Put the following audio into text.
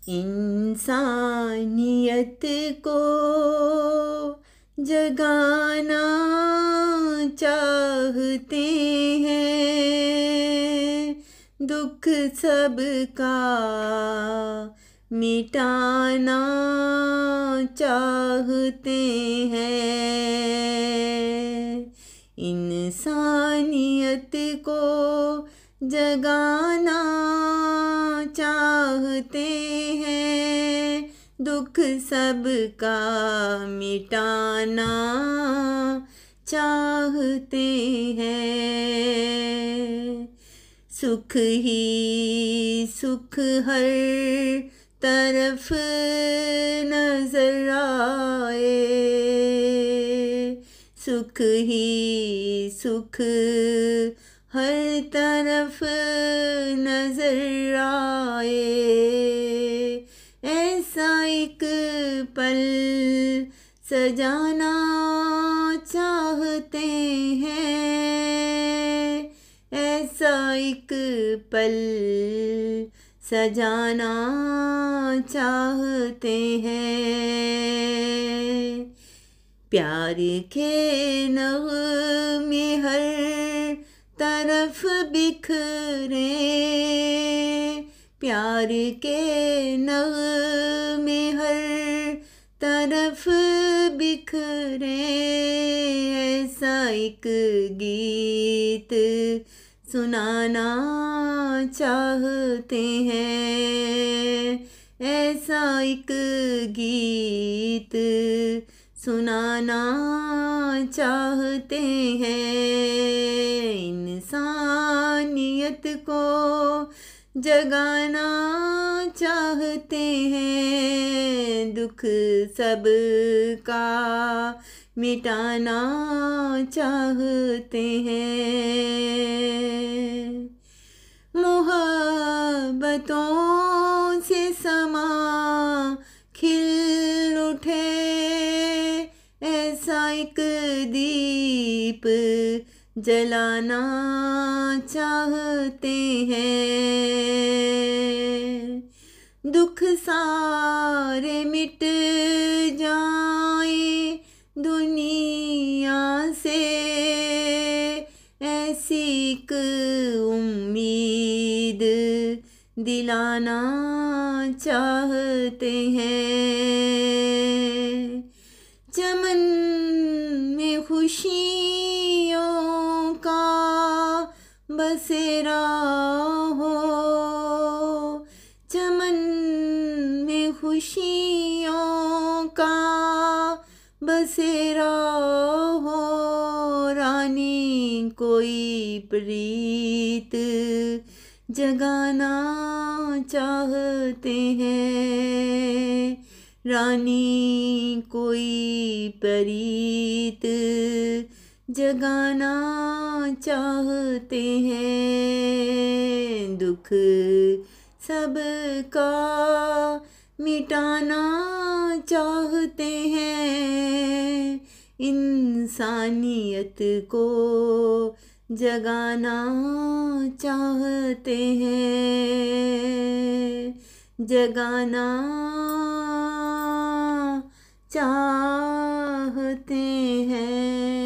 इंसानियत को जगाना चाहते हैं, दुख सबका मिटाना चाहते हैं। इंसानियत को जगाना चाहते हैं, दुख सबका मिटाना चाहते हैं। सुख ही सुख हर तरफ नजर आए, सुख ही सुख हर तरफ नजर आए। ऐसा एक पल सजाना चाहते हैं, ऐसा एक पल सजाना चाहते हैं। प्यार के नग़मे हर तरफ बिखरे, प्यार के नग़मे हर तरफ बिखरे। ऐसा एक गीत सुनाना चाहते हैं, ऐसा एक गीत सुनाना चाहते हैं। इंसानियत को जगाना चाहते हैं, दुख सबका मिटाना चाहते हैं। मोहब्बतों से समा खिल उठे, ऐसा एक दीप जलाना चाहते हैं। दुख सारे मिट जाए दुनिया से, ऐसी एक उम्मीद दिलाना चाहते हैं। चमन में खुशियों का बसेरा हो, चमन में खुशियों का बसेरा हो। रानी कोई प्रीत जगाना चाहते हैं, रानी कोई प्रीत जगाना चाहते हैं। दुख सबका मिटाना चाहते हैं, इंसानियत को जगाना चाहते हैं, जगाना चाहते हैं।